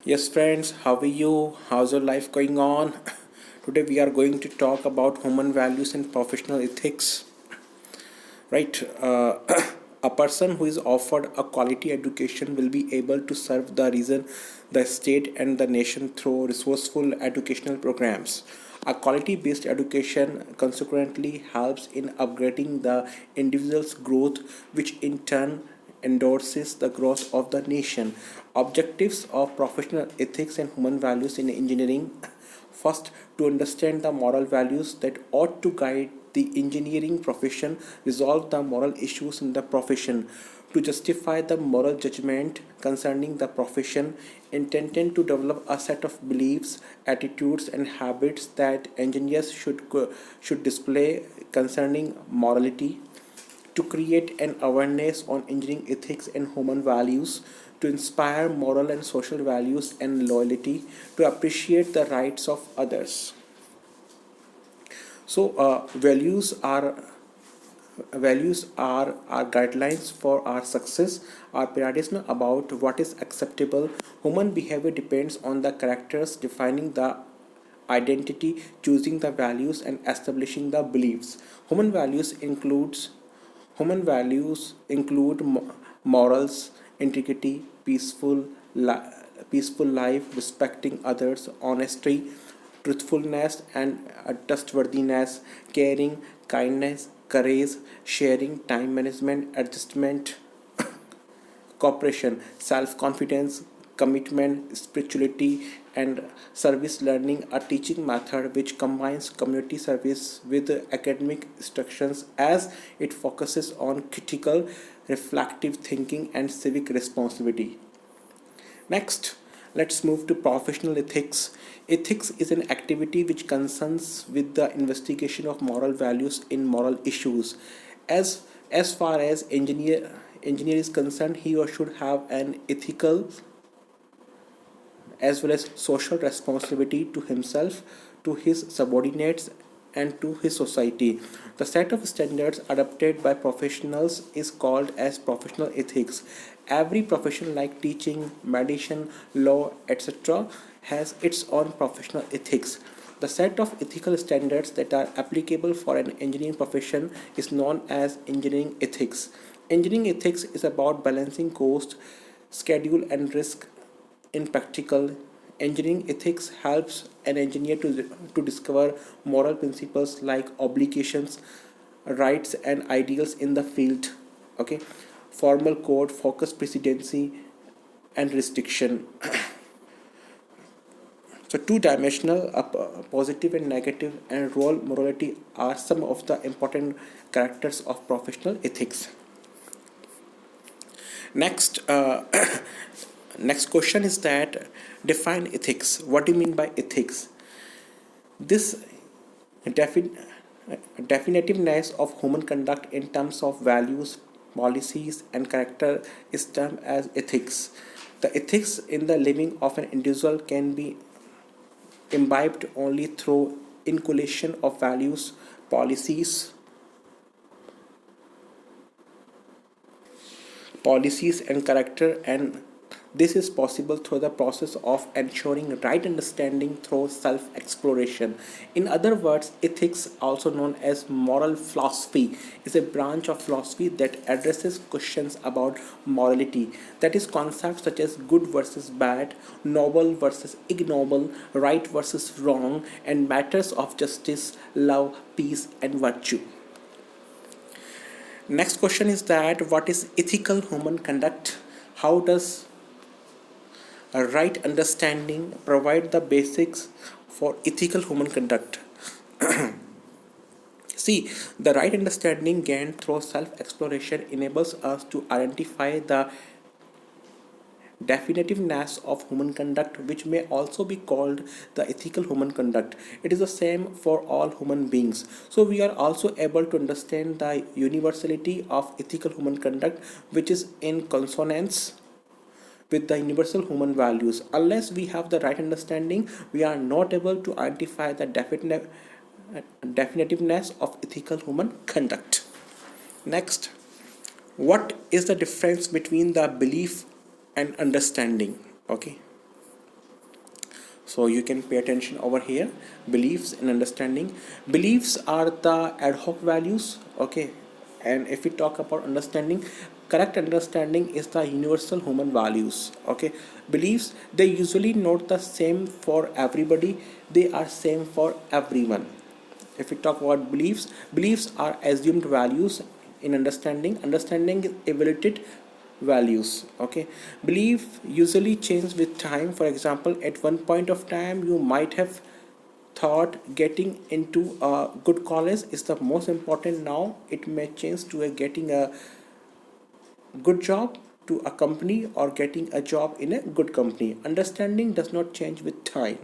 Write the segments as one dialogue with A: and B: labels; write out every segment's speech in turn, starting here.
A: Yes, friends, how are you? How's your life going on? Today, we are going to talk about human values and professional ethics. Right? A person who is offered a quality education will be able to serve the region, the state, and the nation through resourceful educational programs. A quality based education consequently helps in upgrading the individual's growth, which in turn endorses the growth of the nation. Objectives of professional ethics and human values in engineering. First, to understand the moral values that ought to guide the engineering profession, resolve the moral issues in the profession, to justify the moral judgment concerning the profession, intended to develop a set of beliefs, attitudes, and habits that engineers should display concerning morality, to create an awareness on engineering ethics and human values, to inspire moral and social values and loyalty, to appreciate the rights of others. So, values are our guidelines for our success, our paradigm about what is acceptable. Human behavior depends on the characters defining the identity, choosing the values, and establishing the beliefs. Human values include morals, integrity, peaceful life, respecting others, honesty, truthfulness, and trustworthiness, caring, kindness, courage, sharing, time management, adjustment, cooperation, self confidence, commitment, spirituality, and service learning, a teaching method which combines community service with academic instructions as it focuses on critical, reflective thinking and civic responsibility. Next, let's move to professional ethics. Ethics is an activity which concerns with the investigation of moral values in moral issues. As far as engineer is concerned, he or should have an ethical as well as social responsibility to himself, to his subordinates, and to his society. The set of standards adopted by professionals is called as professional ethics. Every profession like teaching, medicine, law, etc. has its own professional ethics. The set of ethical standards that are applicable for an engineering profession is known as engineering ethics. Engineering ethics is about balancing cost, schedule, and risk in practical. Engineering ethics helps an engineer to discover moral principles like obligations, rights, and ideals in the field. Okay, formal code, focus, precedency, and restriction. So, two dimensional, positive and negative, and role morality are some of the important characters of professional ethics. Next, next question is that define ethics. What do you mean by ethics? This defin- definitiveness of human conduct in terms of values, policies, and character is termed as ethics. The ethics in the living of an individual can be imbibed only through inculcation of values, policies, policies and character, and this is possible through the process of ensuring right understanding through self exploration. In other words, ethics, also known as moral philosophy, is a branch of philosophy that addresses questions about morality. That is, concepts such as good versus bad, noble versus ignoble, right versus wrong, and matters of justice, love, peace, and virtue. Next question is that what is ethical human conduct? How does a right understanding provide the basics for ethical human conduct? See, the right understanding gained through self exploration enables us to identify the definitiveness of human conduct, which may also be called the ethical human conduct. It is the same for all human beings. So, we are also able to understand the universality of ethical human conduct, which is in consonance with the universal human values. Unless we have the right understanding, we are not able to identify the definitiveness of ethical human conduct. Next, what is the difference between the belief and understanding? Okay, So you can pay attention over here. Beliefs and understanding. Beliefs are the ad hoc values, okay? And if we talk about understanding, correct understanding is the universal human values, okay? Beliefs, they usually not the same for everybody, they are same for everyone. If we talk about beliefs, beliefs are assumed values. In understanding, understanding is evaluated values, okay? Belief usually change with time. For example, at one point of time you might have thought getting into a good college is the most important. Now it may change to a getting a good job to a company, or getting a job in a good company. Understanding does not change with time,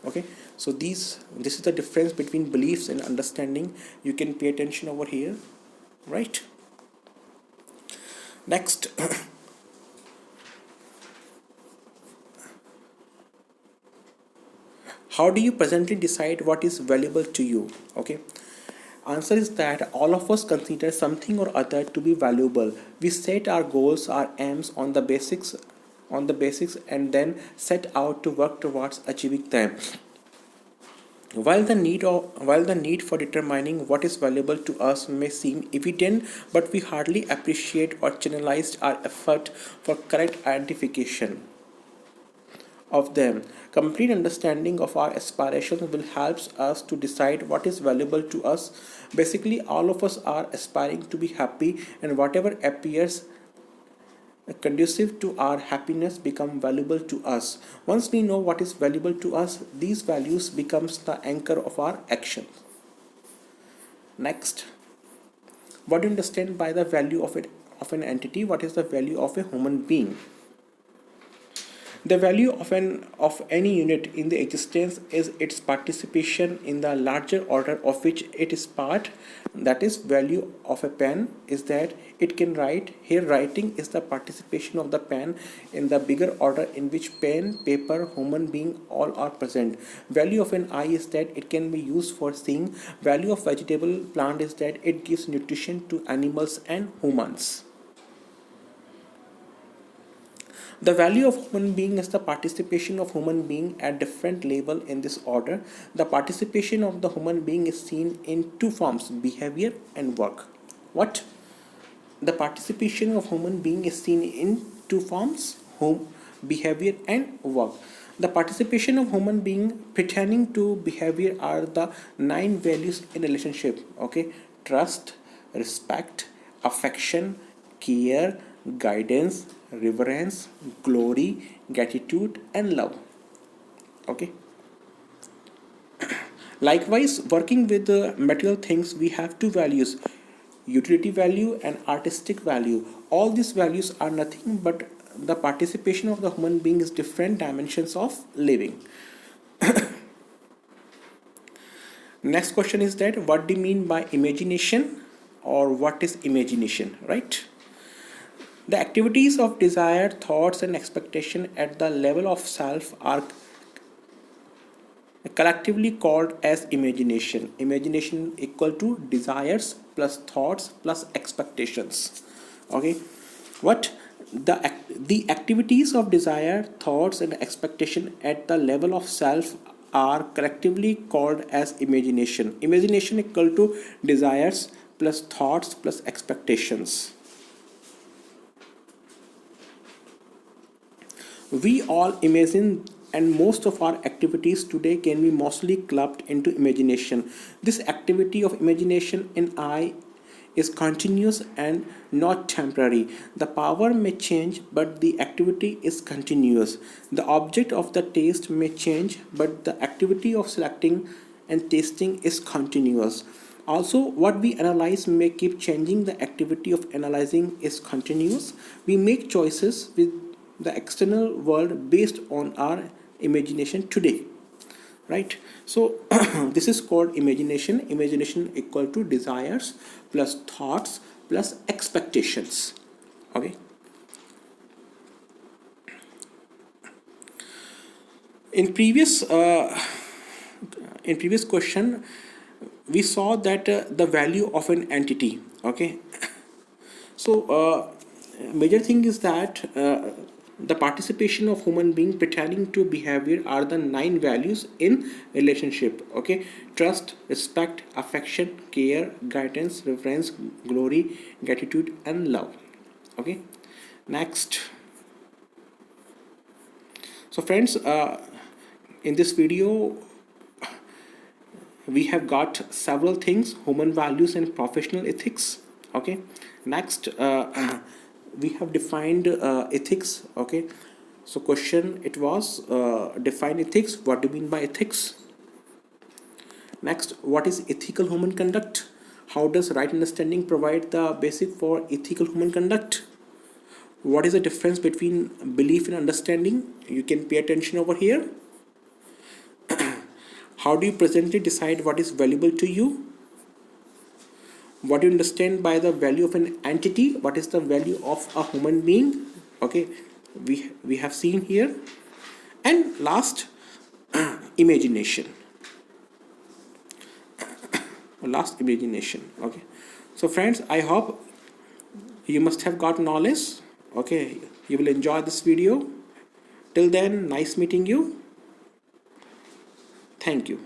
A: okay? So this is the difference between beliefs and understanding. You can pay attention over here, right? Next, how do you presently decide what is valuable to you, okay? Answer is that all of us consider something or other to be valuable. We set our goals, our aims on the basics, and then set out to work towards achieving them. While the need for determining what is valuable to us may seem evident, but we hardly appreciate or channelize our effort for correct identification of them. Complete understanding of our aspirations will help us to decide what is valuable to us. Basically, all of us are aspiring to be happy, and whatever appears conducive to our happiness become valuable to us. Once we know what is valuable to us, these values becomes the anchor of our action. Next, what do you understand by the value of it of an entity? What is the value of a human being? The value of any unit in the existence is its participation in the larger order of which it is part. That is, value of a pen is that it can write. Here, writing is the participation of the pen in the bigger order in which pen, paper, human being all are present. Value of an eye is that it can be used for seeing. Value of vegetable plant is that it gives nutrition to animals and humans. The value of human being is the participation of human being at different level in this order. The participation of the human being is seen in two forms: behavior and work. What? The participation of human being is seen in two forms: home, behavior and work. The participation of human being pertaining to behavior are the 9 values in relationship. Okay, trust, respect, affection, care, guidance, reverence, glory, gratitude, and love. Okay. Likewise, working with the material things, we have two values: utility value and artistic value. All these values are nothing but the participation of the human being is different dimensions of living. Next question is that what do you mean by imagination, or what is imagination, right? The activities of desire, thoughts, and expectation at the level of self are collectively called as imagination. Imagination equal to desires plus thoughts plus expectations. Okay, what the activities of desire, thoughts, and expectation at the level of self are collectively called as imagination. Imagination equal to desires plus thoughts plus expectations. We all imagine, and most of our activities today can be mostly clubbed into imagination. This activity of imagination in I is continuous and not temporary. The power may change, but the activity is continuous. The object of the taste may change, but the activity of selecting and tasting is continuous. Also, what we analyze may keep changing. The activity of analyzing is continuous. We make choices with the external world based on our imagination today, right? So this is called imagination equal to desires plus thoughts plus expectations. Okay, in previous question we saw that the value of an entity. Okay, so major thing is that The participation of human being pertaining to behavior are the 9 values in relationship. Okay, trust, respect, affection, care, guidance, reverence, glory, gratitude, and love. Okay, next. So friends, in this video we have got several things: human values and professional ethics. Okay, next, we have defined ethics. Okay, so question it was, define ethics. What do you mean by ethics? Next, what is ethical human conduct? How does right understanding provide the basic for ethical human conduct? What is the difference between belief and understanding? You can pay attention over here. How do you presently decide what is valuable to you? What do you understand by the value of an entity? What is the value of a human being? Okay, we have seen here. And last, imagination. Imagination. Okay, so friends, I hope you must have got knowledge. Okay, you will enjoy this video. Till then, nice meeting you. Thank you.